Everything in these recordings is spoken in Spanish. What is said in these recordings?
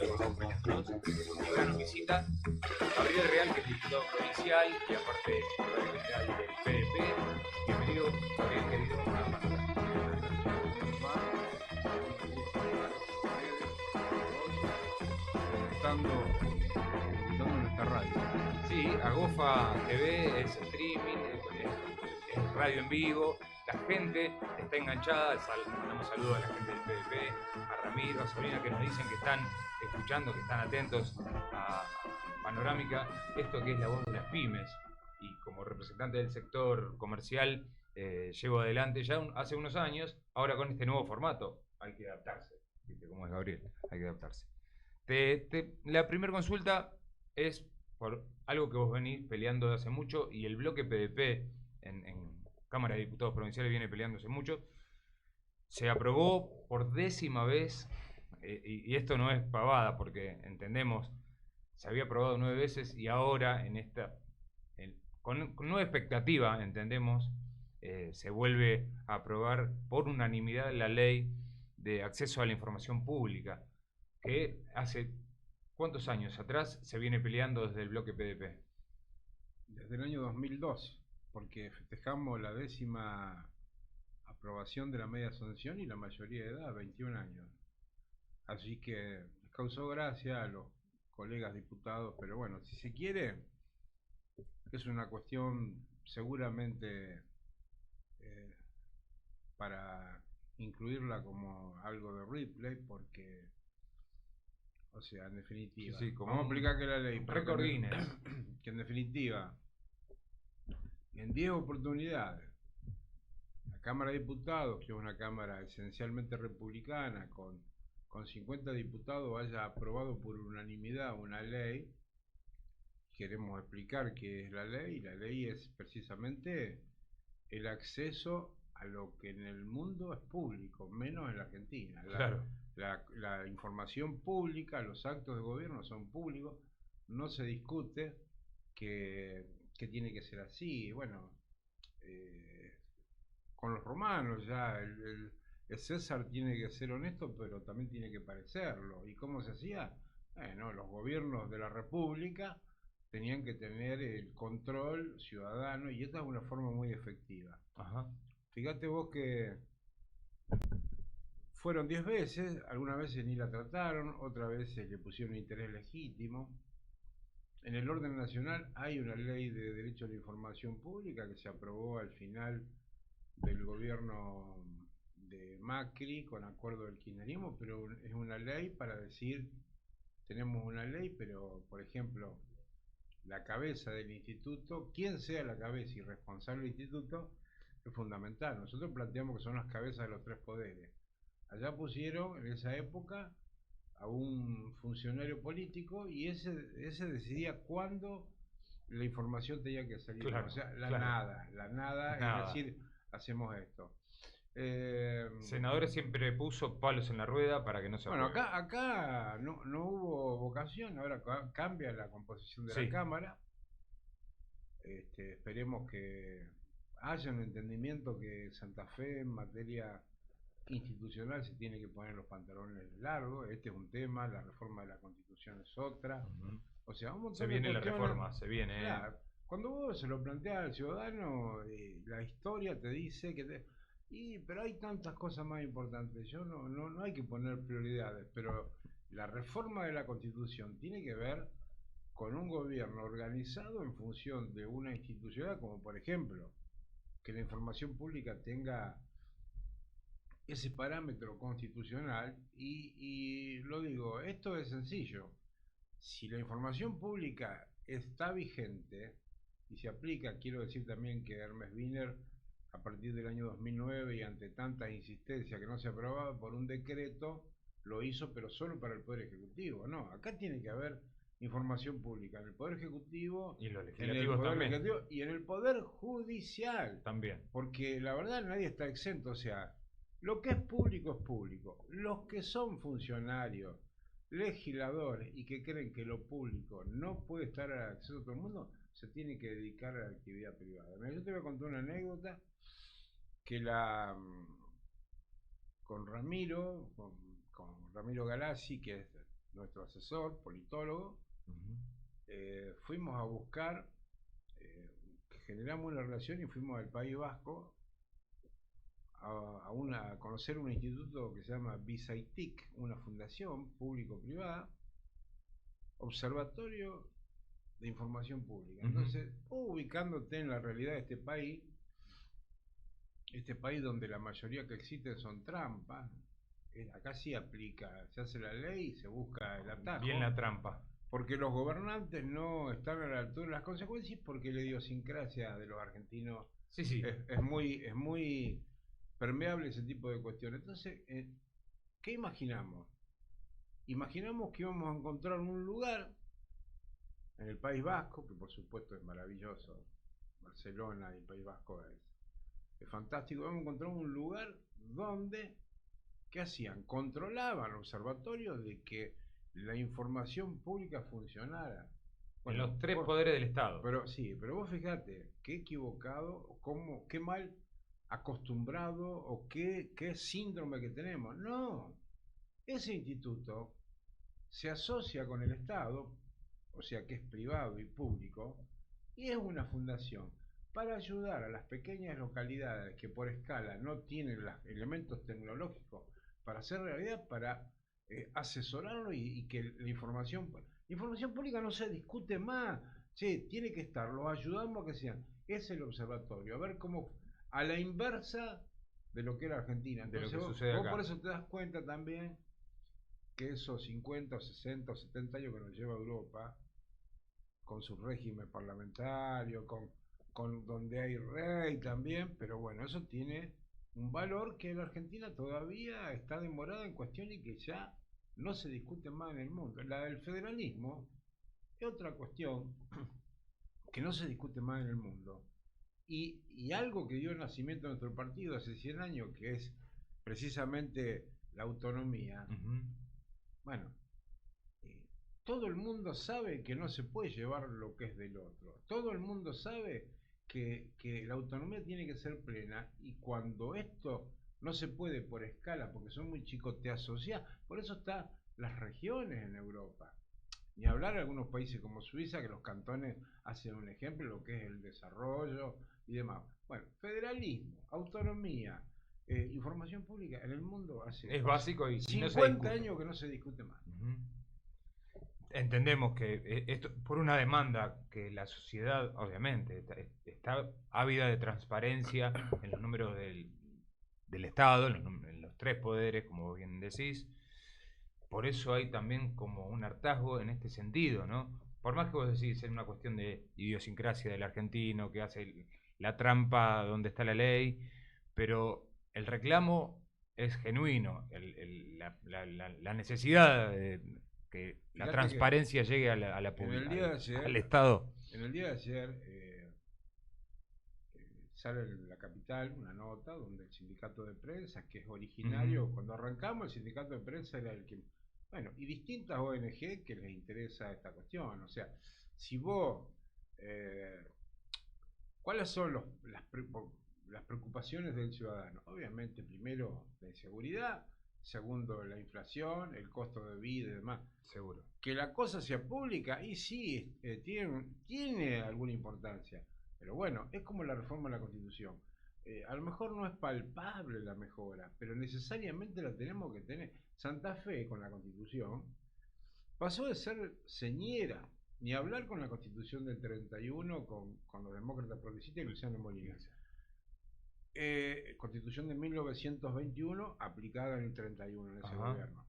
nosotros, y una visita Gabriel Real, que es diputado provincial y aparte es secretario general del PDP. Bienvenido, Gabriel, querido, a Estando en esta radio. Sí, Agofa TV es streaming, es radio en vivo, la gente está enganchada, mandamos saludos a la gente del PDP, a Ramiro, a Sabrina, que nos dicen que están escuchando, que están atentos a Panorámica, esto que es la voz de las pymes, y como representante del sector comercial llevo adelante ya hace unos años, ahora con este nuevo formato hay que adaptarse, ¿viste cómo es, Gabriel? Hay que adaptarse. La primera consulta es por algo que vos venís peleando de hace mucho y el bloque PDP en Cámara de Diputados Provinciales viene peleando hace mucho. Se aprobó por 10ª vez, y esto no es pavada porque entendemos, se había aprobado 9 veces y ahora con nueva expectativa, entendemos, se vuelve a aprobar por unanimidad la ley de acceso a la información pública, que hace cuántos años atrás se viene peleando desde el bloque PDP. Desde el año 2002, porque festejamos la 10ª aprobación de la media sanción y la mayoría de edad, 21 años. Así que les causó gracia a los colegas diputados, pero bueno, si se quiere, es una cuestión seguramente para incluirla como algo de replay, porque, o sea, en definitiva, Sí, como vamos a explicar que la ley, récord Guinness, que en definitiva, en 10 oportunidades, la Cámara de Diputados, que es una Cámara esencialmente republicana, con 50 diputados, haya aprobado por unanimidad una ley. Queremos explicar qué es la ley, y la ley es precisamente el acceso a lo que en el mundo es público, menos en la Argentina. claro. La información pública, los actos de gobierno son públicos, no se discute que tiene que ser así. Bueno, con los romanos ya el César tiene que ser honesto, pero también tiene que parecerlo. ¿Y cómo se hacía? Bueno, los gobiernos de la República tenían que tener el control ciudadano, y esta es una forma muy efectiva. Ajá. Fíjate vos que fueron 10 veces, algunas veces ni la trataron, otras veces le pusieron interés legítimo. En el orden nacional hay una ley de derecho a la información pública que se aprobó al final del gobierno de Macri con acuerdo del kirchnerismo, pero es una ley para decir, tenemos una ley, pero por ejemplo, la cabeza del instituto, quien sea la cabeza y responsable del instituto, es fundamental. Nosotros planteamos que son las cabezas de los 3 poderes. Allá pusieron en esa época a un funcionario político, y ese decidía cuándo la información tenía que salir. Claro, o sea, la claro. nada, Nada. es decir, hacemos esto. Senadores siempre puso palos en la rueda para que no se Bueno, apruebe. acá no hubo vocación, ahora cambia la composición de Sí. la Cámara. Esperemos que haya un entendimiento que Santa Fe en materia institucional se tiene que poner los pantalones largos. Este es un tema, la reforma de la Constitución es otra. Uh-huh. O sea, un montón Se de viene la cuestiones. reforma, se viene. Claro, cuando vos se lo planteas al ciudadano, la historia te dice pero hay tantas cosas más importantes. Yo no hay que poner prioridades, pero la reforma de la Constitución tiene que ver con un gobierno organizado en función de una institucionalidad, como por ejemplo, que la información pública tenga ese parámetro constitucional. Y lo digo, esto es sencillo. Si la información pública está vigente y se aplica, quiero decir también que Hermes Wiener, a partir del año 2009 y ante tantas insistencias que no se aprobaba por un decreto, lo hizo, pero solo para el Poder Ejecutivo. No, acá tiene que haber información pública en el Poder Ejecutivo, Y los en el legislativos Poder también. Legislativo y en el Poder Judicial. También. Porque la verdad nadie está exento. O sea, lo que es público. Los que son funcionarios, legisladores y que creen que lo público no puede estar al acceso a todo el mundo, se tiene que dedicar a la actividad privada. Mira, yo te voy a contar una anécdota que con Ramiro Galassi, que es nuestro asesor, politólogo, fuimos a buscar, generamos una relación y fuimos al País Vasco a conocer un instituto que se llama BISAITIC, una fundación público-privada, Observatorio de Información Pública. Entonces, ubicándote en la realidad de este país donde la mayoría que existen son trampas, acá sí aplica, se hace la ley y se busca el atajo. Bien la trampa. Porque los gobernantes no están a la altura de las consecuencias, porque la idiosincrasia de los argentinos Sí. es muy permeable ese tipo de cuestiones. Entonces, ¿qué imaginamos? Imaginamos que íbamos a encontrar un lugar en el País Vasco, que por supuesto es maravilloso, Barcelona y el País Vasco es fantástico. Íbamos a encontrar un lugar donde, ¿qué hacían? Controlaban observatorios de que la información pública funcionara. Bueno, en los tres poderes del Estado. Pero sí, pero vos fíjate, qué equivocado, qué mal acostumbrado o qué síndrome que tenemos. No, ese instituto se asocia con el Estado, o sea que es privado y público, y es una fundación para ayudar a las pequeñas localidades que por escala no tienen los elementos tecnológicos para hacer realidad, para asesorarlo y que la información pública no se discute más. Che, tiene que estar, los ayudamos a que sean. Es el observatorio, a ver cómo, a la inversa de lo que era Argentina. Entonces, de lo que sucede vos acá. por eso te das cuenta también que esos 50 o 60 o 70 años que nos lleva Europa, con su régimen parlamentario, con donde hay rey también, pero bueno, eso tiene un valor que en la Argentina todavía está demorada en cuestión y que ya no se discute más en el mundo. La del federalismo es otra cuestión que no se discute más en el mundo. Y algo que dio nacimiento a nuestro partido hace 100 años, que es precisamente la autonomía. Bueno, todo el mundo sabe que no se puede llevar lo que es del otro. Todo el mundo sabe que la autonomía tiene que ser plena, y cuando esto no se puede por escala, porque son muy chicos, te asocias. Por eso están las regiones en Europa. Ni hablar de algunos países como Suiza, que los cantones hacen un ejemplo de lo que es el desarrollo y demás. Bueno, federalismo, autonomía, información pública en el mundo hace es básico y 50 años que no se discute más. Entendemos que esto por una demanda que la sociedad obviamente está ávida de transparencia en los números del Estado, en los tres poderes, como bien decís. Por eso hay también como un hartazgo en este sentido, ¿no? Por más que vos decís, es una cuestión de idiosincrasia del argentino que hace la trampa donde está la ley, pero el reclamo es genuino, la necesidad de que la transparencia llegue a la publicidad, al Estado. En el día de ayer sale en La Capital una nota donde el sindicato de prensa, que es originario, cuando arrancamos el sindicato de prensa era el que, bueno, y distintas ONG que les interesa esta cuestión. O sea, si vos, ¿cuáles son las preocupaciones del ciudadano? Obviamente, primero, la inseguridad. Segundo, la inflación, el costo de vida y demás. Seguro. Que la cosa sea pública, y sí, tiene alguna importancia. Pero bueno, es como la reforma de la Constitución. A lo mejor no es palpable la mejora, pero necesariamente la tenemos que tener. Santa Fe, con la Constitución, pasó de ser señera, ni hablar con la Constitución del 31, con los demócratas progresistas y Luciano Molina. Constitución de 1921 aplicada en el 31 en ese gobierno.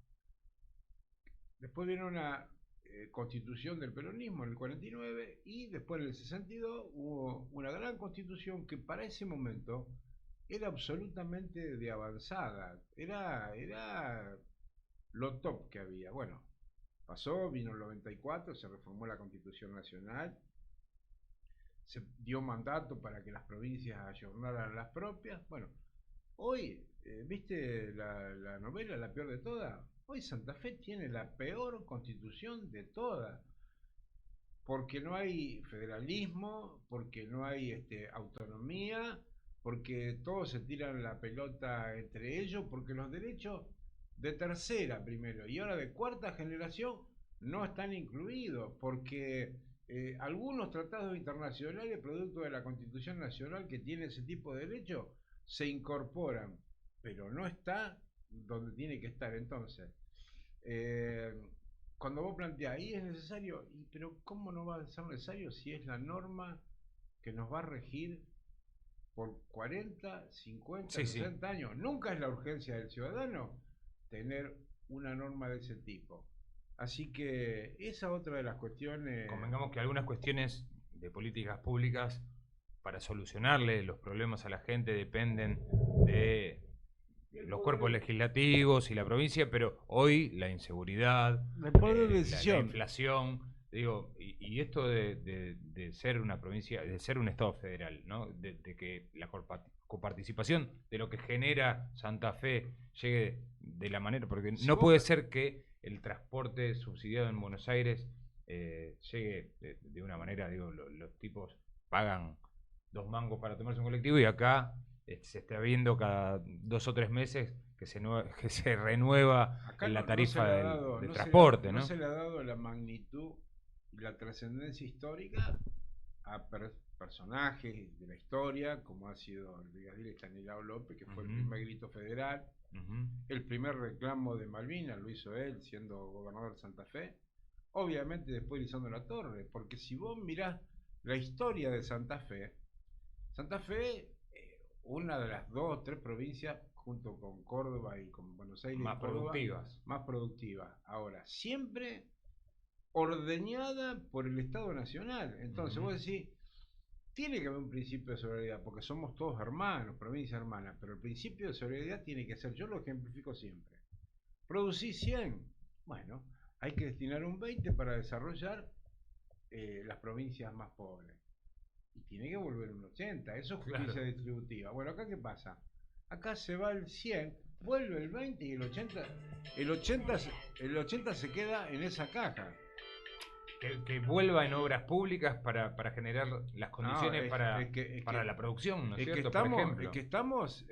Después viene una constitución del peronismo en el 49, y después en el 62 hubo una gran constitución que para ese momento era absolutamente de avanzada, era lo top que había. Bueno, pasó, vino el 94, se reformó la Constitución Nacional, se dio mandato para que las provincias ayornaran las propias. Bueno, hoy, ¿viste la novela La Peor de Todas? Hoy Santa Fe tiene la peor constitución de todas, porque no hay federalismo, porque no hay autonomía, porque todos se tiran la pelota entre ellos, porque los derechos de tercera primero y ahora de cuarta generación no están incluidos porque algunos tratados internacionales, producto de la Constitución Nacional que tiene ese tipo de derechos, se incorporan, pero no está donde tiene que estar. Entonces, eh, cuando vos planteás, ahí es necesario, pero ¿cómo no va a ser necesario si es la norma que nos va a regir por 40, 50, Sí, sí. 60 años? Nunca es la urgencia del ciudadano tener una norma de ese tipo. Así que esa otra de las cuestiones. Convengamos que algunas cuestiones de políticas públicas para solucionarle los problemas a la gente dependen de los cuerpos legislativos y la provincia, pero hoy la inseguridad, El poder de la decisión. inflación, digo, y esto de ser una provincia, de ser un Estado federal, ¿no? De que la coparticipación de lo que genera Santa Fe llegue de la manera, porque Si no vos, puede ser que el transporte subsidiado en Buenos Aires llegue de una manera, digo, los tipos pagan 2 mangos para tomarse un colectivo y acá se está viendo cada 2 o 3 meses que se renueva acá la no se tarifa le ha dado, del transporte, no ¿no? se le ha dado la magnitud y la trascendencia histórica a personajes de la historia, como ha sido el brigadier Estanislao López, que fue el primer grito federal, el primer reclamo de Malvinas lo hizo él siendo gobernador de Santa Fe, obviamente después Lisandro La Torre, porque si vos mirás la historia de Santa Fe, una de las dos o tres provincias, junto con Córdoba y con Buenos Aires y Más Córdoba, productivas. más productiva. Ahora, siempre ordeñada por el Estado Nacional. Entonces, vos decís, tiene que haber un principio de solidaridad, porque somos todos hermanos, provincias hermanas, pero el principio de solidaridad tiene que ser, yo lo ejemplifico siempre. Producir 100, bueno, hay que destinar un 20 para desarrollar las provincias más pobres. Y tiene que volver un 80, eso es justicia Claro. distributiva. Bueno, acá qué pasa, acá se va el 100, vuelve el 20 y el 80, el 80 se queda en esa caja. Que vuelva en obras públicas para generar las No, condiciones para la producción, ¿no es cierto? Por es ejemplo. que estamos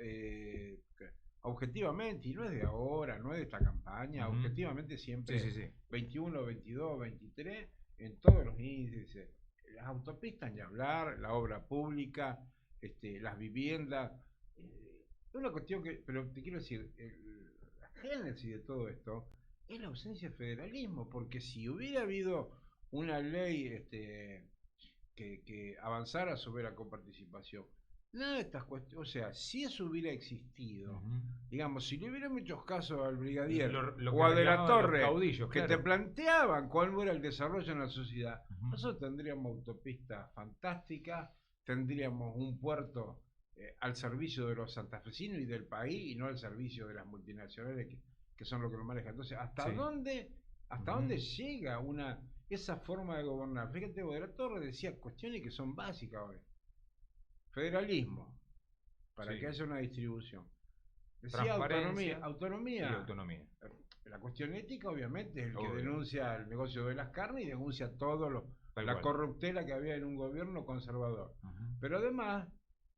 objetivamente, y no es de ahora, no es de esta campaña, objetivamente Sí, sí, siempre sí. 21, 22, 23, en todos los índices. Las autopistas ni hablar, la obra pública, las viviendas. Es una cuestión que, pero te quiero decir, la génesis de todo esto es la ausencia de federalismo, porque si hubiera habido una ley que avanzara sobre la coparticipación, nada de estas cuestiones, o sea, si eso hubiera existido, digamos, si le hubieran hecho caso al brigadier Lo o que a De la reclamaban los Torre, caudillos, que te claro. planteaban cuál era el desarrollo en la sociedad, nosotros tendríamos autopistas fantásticas, tendríamos un puerto al servicio de los santafesinos y del país y no al servicio de las multinacionales que son los que lo manejan. Entonces, Sí. hasta dónde llega esa forma de gobernar? Fíjate, De la Torre decía cuestiones que son básicas hoy. Federalismo, para Sí. que haya una distribución. Decía Transparencia autonomía. y autonomía. La cuestión ética, obviamente, es el que Obvio. denuncia el negocio de las carnes y denuncia todo Tal la cual. corruptela que había en un gobierno conservador. Pero además,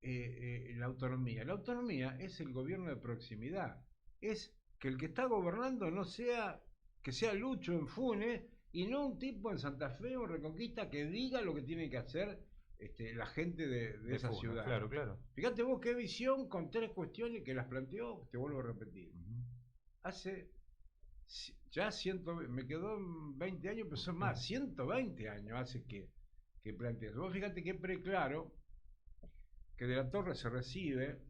la autonomía. La autonomía es el gobierno de proximidad. Es que el que está gobernando no sea, que sea Lucho en Funes y no un tipo en Santa Fe o en Reconquista que diga lo que tiene que hacer la gente de esa Funes, ciudad. claro, claro. Fíjate vos qué visión con tres cuestiones que las planteó, te vuelvo a repetir. Hace ya me quedó 20 años, pero son más, 120 años hace que planteó. Vos fíjate que preclaro que De la Torre se recibe,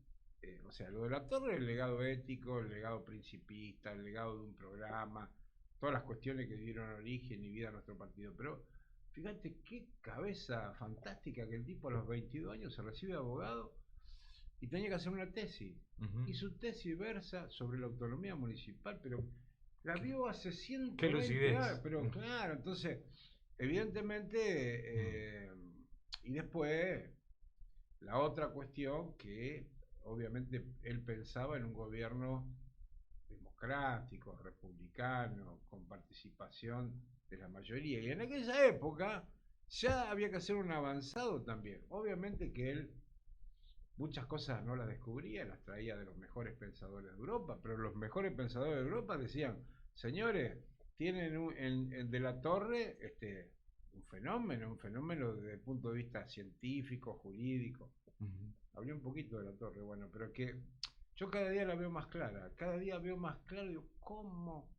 o sea, lo de La Torre, el legado ético, el legado principista, el legado de un programa, todas las cuestiones que dieron origen y vida a nuestro partido. Pero fíjate qué cabeza fantástica que el tipo a los 22 años se recibe de abogado y tenía que hacer una tesis. Y su tesis versa sobre la autonomía municipal, pero la vio hace 120 años. Pero claro, entonces, evidentemente, y después, la otra cuestión que obviamente él pensaba en un gobierno democrático, republicano, con participación de la mayoría. Y en aquella época ya había que hacer un avanzado también. Obviamente que él muchas cosas no las descubría, las traía de los mejores pensadores de Europa, pero los mejores pensadores de Europa decían, señores, tienen de la Torre un fenómeno desde el punto de vista científico, jurídico. Hablé un poquito de la Torre, bueno, pero que yo cada día la veo más clara, cada día veo más claro, digo, ¿cómo?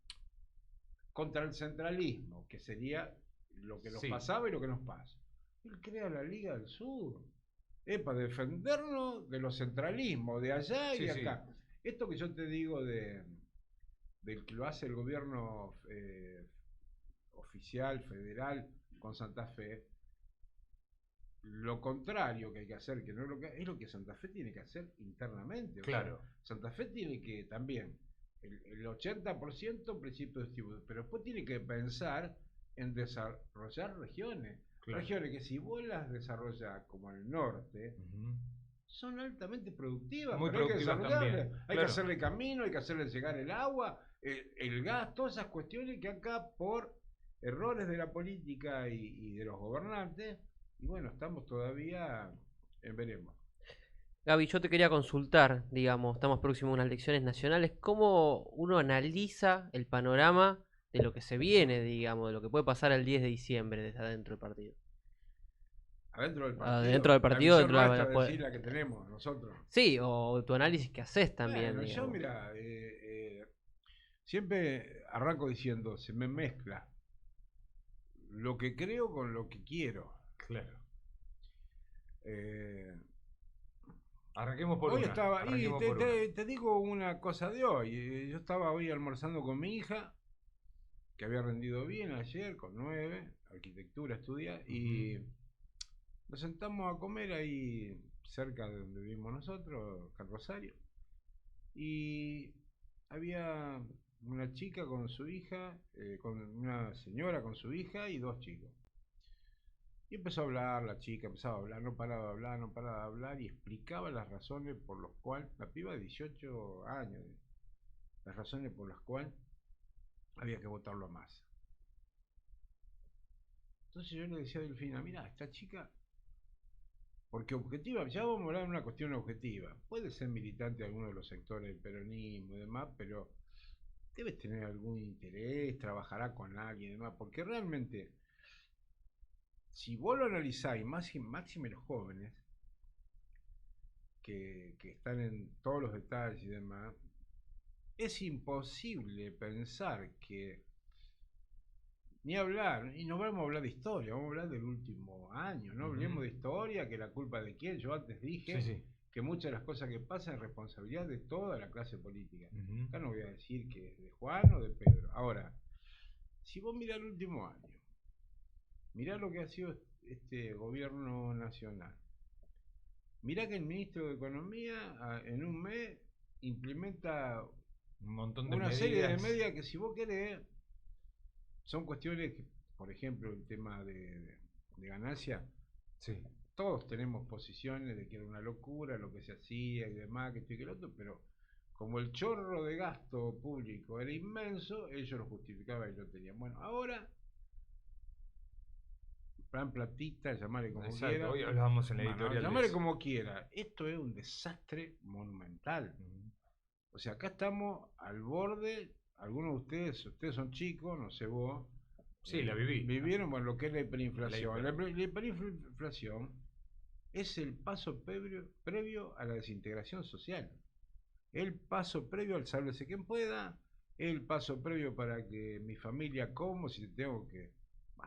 Contra el centralismo, que sería lo que nos pasaba y lo que nos pasa. Él crea la Liga del Sur. Para defendernos de los centralismos, de allá y de acá. Esto que yo te digo del que lo hace el gobierno oficial, federal, con Santa Fe, lo contrario que hay que hacer, que no es lo que Santa Fe tiene que hacer internamente. Claro. O sea, Santa Fe tiene que también, el 80% principio distribuido, pero después tiene que pensar en desarrollar regiones. Claro. Regiones que si vos las desarrollás como el norte, son altamente productivas. Muy pero productivas hay que también. Hay que hacerle camino, hay que hacerle llegar el agua, el gas, todas esas cuestiones que acá por errores de la política y de los gobernantes, y bueno, estamos todavía en veremos. Gaby, yo te quería consultar, digamos, estamos próximos a unas elecciones nacionales, ¿cómo uno analiza el panorama de lo que se viene, digamos, de lo que puede pasar el 10 de diciembre desde adentro del partido? Adentro del partido. Dentro del partido, dentro de la que tenemos nosotros. Sí, o tu análisis que haces también. Bueno, yo mira, siempre arranco diciendo, se me mezcla lo que creo con lo que quiero. Claro. Arranquemos por hoy una. Estaba, y te digo una cosa de hoy. Yo estaba hoy almorzando con mi hija, que había rendido bien ayer, con 9, arquitectura estudia, y nos sentamos a comer ahí cerca de donde vivimos nosotros, acá en Rosario. Y había una chica con su hija, con una señora con su hija y 2 chicos. Y empezó a hablar, la chica empezaba a hablar, no paraba de hablar, no paraba de hablar, y explicaba las razones por las cuales, la piba de 18 años, las razones por las cuales había que votarlo a Massa. Entonces yo le decía a Delfina, mira, esta chica, porque objetiva, ya vamos a hablar de una cuestión objetiva, puede ser militante de alguno de los sectores del peronismo y demás, pero debes tener algún interés, trabajará con alguien y demás, porque realmente, si vos lo analizáis, máxime los jóvenes, que están en todos los detalles y demás, es imposible pensar que, ni hablar, y no vamos a hablar de historia, vamos a hablar del último año, no hablemos de historia, que la culpa de quién, yo antes dije que muchas de las cosas que pasan es responsabilidad de toda la clase política. Acá no voy a decir que es de Juan o de Pedro. Ahora, si vos mirás el último año, mirá lo que ha sido este gobierno nacional. Mirá que el ministro de Economía en un mes implementa un montón de una medidas. Serie de medidas que, si vos querés, son cuestiones que, por ejemplo, el tema de ganancia. Sí. Todos tenemos posiciones de que era una locura lo que se hacía y demás, que esto y que lo otro, pero como el chorro de gasto público era inmenso, ellos lo justificaban y lo tenían. Bueno, ahora, plan platista, llamarle como quiera. Hoy hablábamos en la editorial. Llamarle como quiera. Esto es un desastre monumental. O sea, acá estamos al borde. Algunos de ustedes son chicos, no sé vos. Sí, la viví. Vivieron, bueno, lo que es la hiperinflación. La hiperinflación es el paso previo a la desintegración social. El paso previo al sálvese quien pueda. El paso previo para que mi familia como, si tengo que...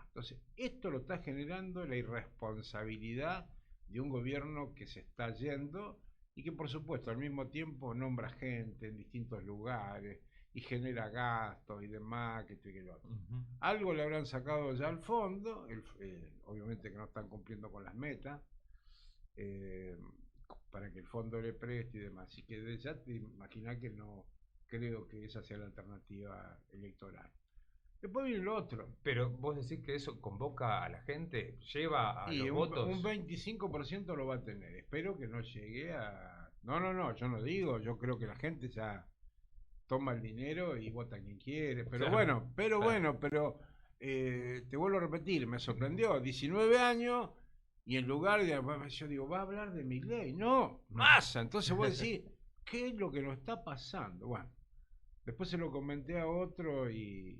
Entonces, esto lo está generando la irresponsabilidad de un gobierno que se está yendo y que, por supuesto, al mismo tiempo nombra gente en distintos lugares y genera gastos y demás, que esto y que lo otro. Algo le habrán sacado ya al fondo, obviamente que no están cumpliendo con las metas, para que el fondo le preste y demás. Así que ya te imaginas que no creo que esa sea la alternativa electoral. Después viene lo otro. Pero vos decís que eso convoca a la gente, lleva a los votos. Un 25% lo va a tener. Espero que no llegue a... No, yo no digo. Yo creo que la gente ya toma el dinero y vota quien quiere. Pero claro, bueno, te vuelvo a repetir, me sorprendió. 19 años Y en lugar de, yo digo, va a hablar de Milei. No, Massa. Entonces vos decís, ¿qué es lo que nos está pasando? Bueno, después se lo comenté a otro y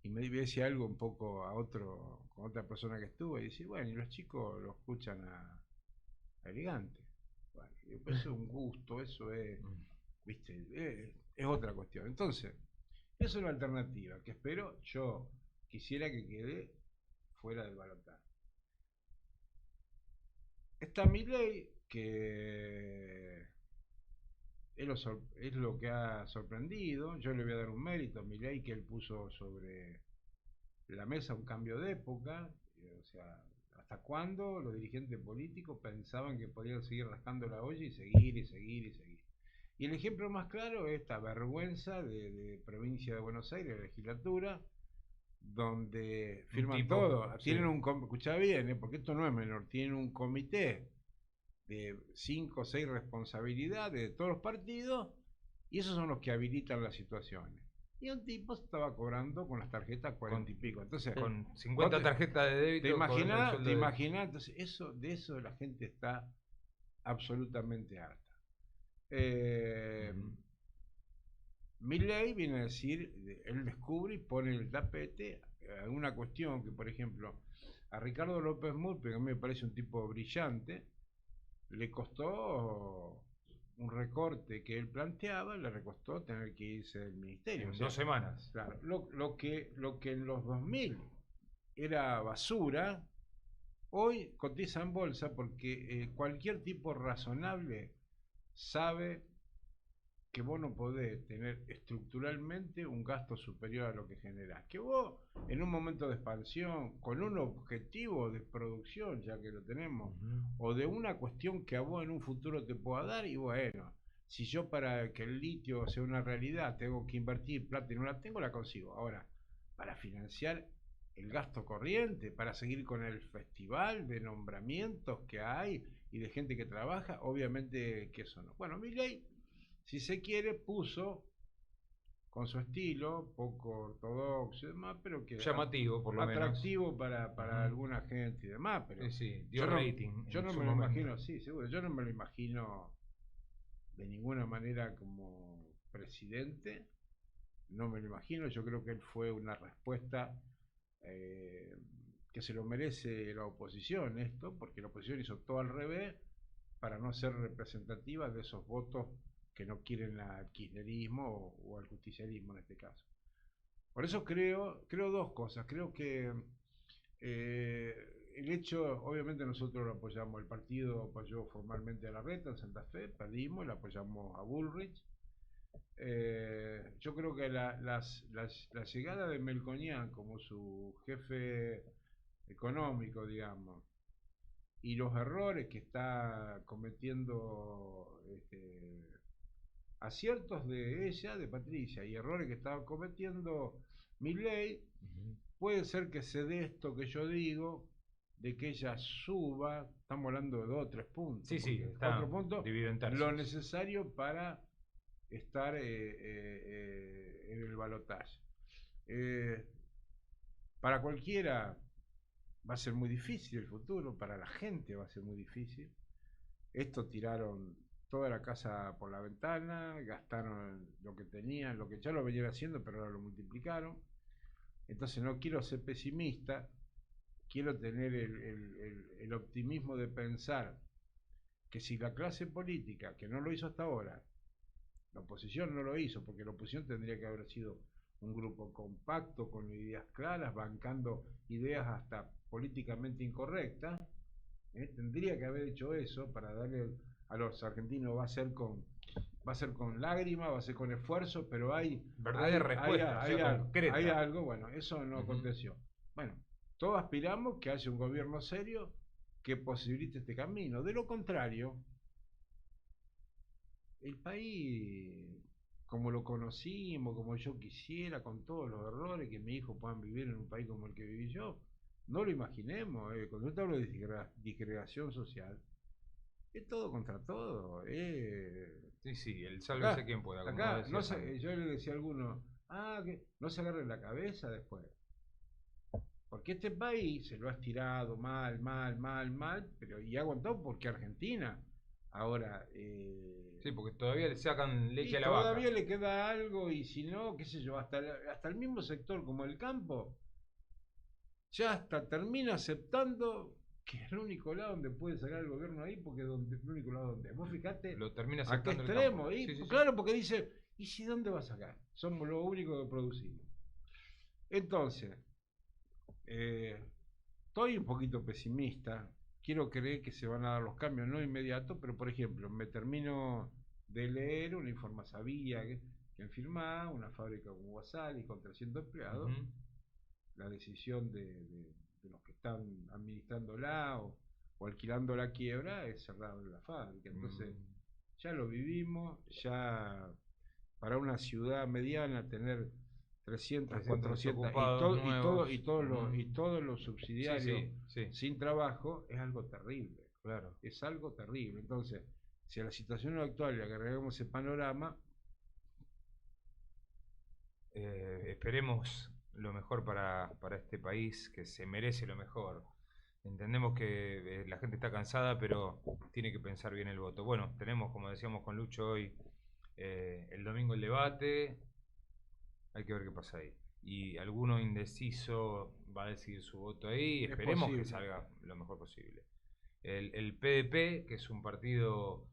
me decía algo un poco a otro, con otra persona que estuvo, y dice, bueno, y los chicos lo escuchan a Elegante. Bueno, y después eso es un gusto, eso es, viste, es otra cuestión. Entonces, eso es una alternativa que espero, yo quisiera que quede fuera del balotaje. Está Milei, que es lo que ha sorprendido. Yo le voy a dar un mérito a Milei, que él puso sobre la mesa un cambio de época. O sea, ¿hasta cuándo los dirigentes políticos pensaban que podían seguir rascando la olla y seguir y seguir y seguir? Y el ejemplo más claro es esta vergüenza de provincia de Buenos Aires, de legislatura, donde firman todo. Sí. Tienen escuchá bien, porque esto no es menor, tienen un comité de 5 o 6 responsabilidades de todos los partidos, y esos son los que habilitan las situaciones. Y un tipo estaba cobrando con las tarjetas 40 y pico. Entonces, con 50 tarjetas de débito. ¿Te imaginas? Entonces, de eso la gente está absolutamente harta. Milei viene a decir, él descubre y pone el tapete alguna cuestión que, por ejemplo, a Ricardo López Murphy, que a mí me parece un tipo brillante, le costó un recorte que él planteaba, le recostó tener que irse del ministerio. En 2 semanas. Claro, lo que en los 2000 era basura, hoy cotiza en bolsa porque cualquier tipo razonable sabe que vos no podés tener estructuralmente un gasto superior a lo que generás. Que vos, en un momento de expansión, con un objetivo de producción, ya que lo tenemos, o de una cuestión que a vos en un futuro te pueda dar, y bueno, si yo para que el litio sea una realidad tengo que invertir plata y no la tengo, la consigo. Ahora, para financiar el gasto corriente, para seguir con el festival de nombramientos que hay y de gente que trabaja, obviamente que eso no. Bueno, Milei, si se quiere, puso con su estilo, poco ortodoxo y demás, pero que llamativo, por lo menos. Atractivo para alguna gente y demás. Pero sí, dio rating. Yo no me lo imagino, sí, seguro. Yo no me lo imagino de ninguna manera como presidente. No me lo imagino. Yo creo que él fue una respuesta que se lo merece la oposición, esto, porque la oposición hizo todo al revés para no ser representativa de esos votos que no quieren al kirchnerismo o al justicialismo en este caso. Por eso creo dos cosas. Creo que el hecho, obviamente nosotros lo apoyamos, el partido apoyó formalmente a Larreta en Santa Fe, perdimos, le apoyamos a Bullrich. Yo creo que la llegada de Melconian como su jefe económico, digamos, y los errores que está cometiendo aciertos de ella, de Patricia, y errores que estaba cometiendo Milei, puede ser que se dé esto que yo digo, de que ella suba, estamos hablando de 2 o 3 puntos, sí, está otro punto, dividido en tercios, lo necesario para estar en el balotaje. Para cualquiera va a ser muy difícil el futuro, para la gente va a ser muy difícil. Esto tiraron toda la casa por la ventana, gastaron lo que tenían, lo que ya lo venían haciendo, pero ahora lo multiplicaron. Entonces no quiero ser pesimista, quiero tener el optimismo de pensar que si la clase política, que no lo hizo hasta ahora, la oposición no lo hizo, porque la oposición tendría que haber sido un grupo compacto, con ideas claras, bancando ideas hasta políticamente incorrectas, tendría que haber hecho eso para darle a los argentinos. Va a ser con lágrimas, va a ser con esfuerzo, pero hay algo, bueno, eso no aconteció. Bueno, todos aspiramos que haya un gobierno serio que posibilite este camino. De lo contrario, el país, como lo conocimos, como yo quisiera, con todos los errores, que mi hijo puedan vivir en un país como el que viví yo, no lo imaginemos. Cuando yo te hablo de disgregación social, es todo contra todo. Sí, el sálvese quien pueda. Acá yo le decía a alguno, que no se agarren la cabeza después. Porque este país se lo ha estirado mal, pero y ha aguantado porque Argentina ahora Sí, porque todavía le sacan leche y a la todavía vaca. le queda algo y si no, qué sé yo, hasta el mismo sector como el campo ya hasta termina aceptando que es el único lado donde puede sacar el gobierno ahí porque es el único lado donde. Vos fijate Lo termina a qué aceptando el campo. extremo, y Sí, sí, sí. claro, porque dice, ¿y si dónde va a sacar? Somos lo único que producimos. Entonces, eh, estoy un poquito pesimista. Quiero creer que se van a dar los cambios, no inmediatos, pero por ejemplo, me termino de leer una información, sabía que firmaba una fábrica como Guasali con 300 empleados, Ujú. la decisión de los que están administrándola o alquilando la quiebra es cerrar la fábrica. Entonces, Mm. ya lo vivimos, ya para una ciudad mediana tener 300, 300 400 desocupados nuevos. y Mm. todos los Sí, subsidiarios sí, sí, sin trabajo es algo terrible. claro. Es algo terrible. Entonces, si a la situación actual le agregamos ese panorama, Esperemos lo mejor para este país, que se merece lo mejor. Entendemos que la gente está cansada, pero tiene que pensar bien el voto. Bueno, tenemos, como decíamos con Lucho hoy, el domingo el debate, hay que ver qué pasa ahí. Y alguno indeciso va a decidir su voto ahí, es esperemos que posible. salga lo mejor posible. El PDP, que es un partido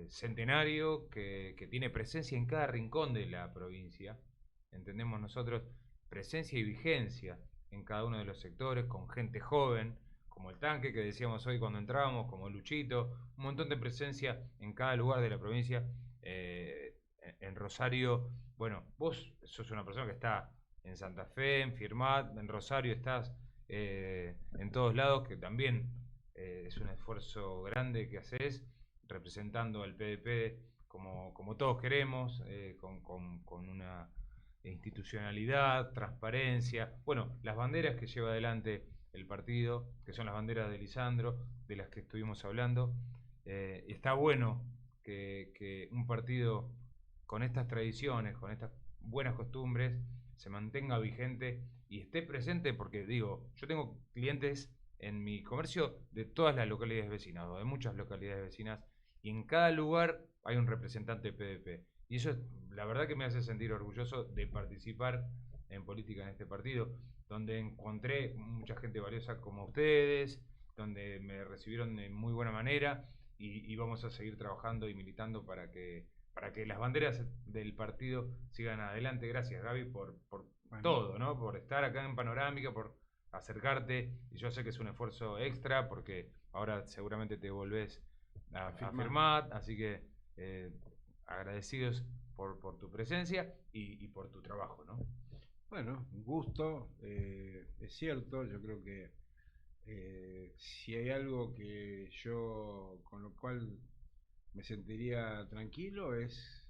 centenario, que tiene presencia en cada rincón de la provincia, entendemos nosotros, presencia y vigencia en cada uno de los sectores, con gente joven, como el tanque que decíamos hoy cuando entrábamos, como Luchito, un montón de presencia en cada lugar de la provincia. En Rosario, bueno, vos sos una persona que está en Santa Fe, en Firmat, en Rosario estás en todos lados, que también es un esfuerzo grande que haces representando al PDP como todos queremos, con una institucionalidad, transparencia, bueno, las banderas que lleva adelante el partido, que son las banderas de Lisandro, de las que estuvimos hablando. Está bueno que un partido con estas tradiciones, con estas buenas costumbres, se mantenga vigente y esté presente, porque digo, yo tengo clientes en mi comercio de todas las localidades vecinas, o de muchas localidades vecinas, y en cada lugar hay un representante PDP. Y eso es, la verdad que me hace sentir orgulloso de participar en política en este partido, donde encontré mucha gente valiosa como ustedes, donde me recibieron de muy buena manera y vamos a seguir trabajando y militando para que las banderas del partido sigan adelante. Gracias, Gaby, por Bueno, todo, ¿no? Por estar acá en Panorámica, por acercarte. Y yo sé que es un esfuerzo extra porque ahora seguramente te volvés a firmar, así que eh, agradecidos por tu presencia y por tu trabajo, ¿no? bueno, un gusto, es cierto, yo creo que si hay algo que yo con lo cual me sentiría tranquilo es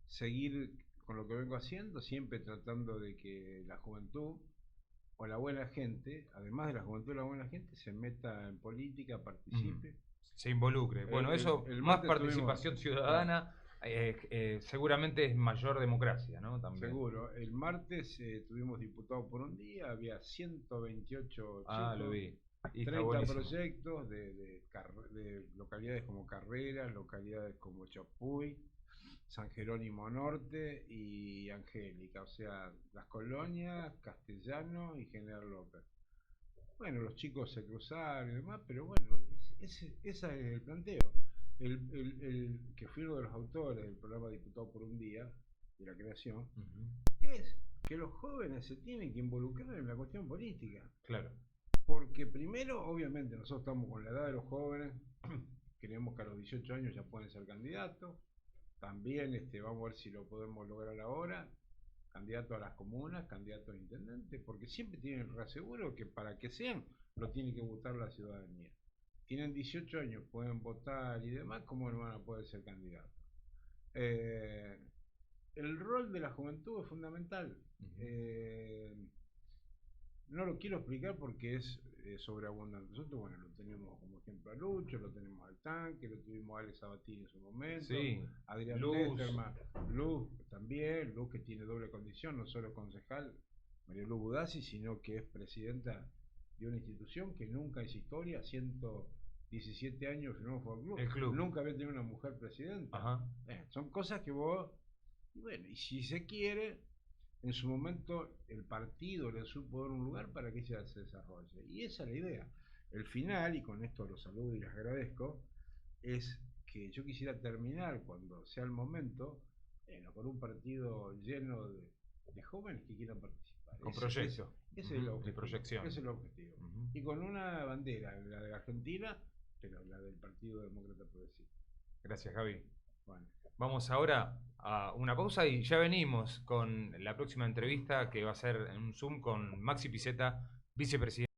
seguir con lo que vengo haciendo, siempre tratando de que la juventud o la buena gente, además de la juventud y la buena gente, se meta en política, Mm. participe. Se involucre. Bueno, eso, El más martes tuvimos, participación claro, ciudadana, seguramente es mayor democracia, ¿no? También. seguro, el martes tuvimos diputados por un día, había 128 Ah, lo chicos, vi. Y está 30 buenísimo. proyectos de localidades como Carreras, localidades como Chapuy, San Jerónimo Norte y Angélica, o sea, las colonias, Castellano y General López. Bueno, los chicos se cruzaron y demás, pero bueno, ese es el planteo. El que fui uno de los autores del programa Diputado por un Día, de la creación, Ujú. es que los jóvenes se tienen que involucrar en la cuestión política. Claro. Porque primero, obviamente, nosotros estamos con la edad de los jóvenes, creemos que a los 18 años ya pueden ser candidatos. También vamos a ver si lo podemos lograr ahora. Candidatos a las comunas, candidatos a intendentes, porque siempre tienen el reaseguro que para que sean, lo tiene que votar la ciudadanía. Tienen 18 años, pueden votar y demás, ¿cómo no van a poder ser candidatos? Eh, el rol de la juventud es fundamental. Ujú. Eh, no lo quiero explicar porque es sobreabundante. Nosotros, bueno, lo tenemos como ejemplo a Lucho, lo tenemos al Tanque, lo tuvimos a Alex Sabatini en su momento, Sí. Adrián Luz. Nesterman, Luz también, Luz que tiene doble condición, no solo concejal, Marielu Budassi, sino que es presidenta de una institución que nunca en su historia, 117 años que no fue al club, El club. nunca había tenido una mujer presidenta. Ajá. Son cosas que vos, y bueno, y si se quiere, en su momento el partido le supo dar un lugar para que ella se desarrolle. Y esa es la idea. El final, y con esto los saludo y les agradezco, es que yo quisiera terminar cuando sea el momento, con un partido lleno de jóvenes que quieran participar. Con proyecto. Ese es el objetivo. De proyección. Ese es el objetivo. Y con una bandera, la de Argentina, pero la del Partido Demócrata Progresista. Gracias, Javi. Bueno. Vamos ahora a una pausa y ya venimos con la próxima entrevista que va a ser en un Zoom con Maxi Picetta, vicepresidente.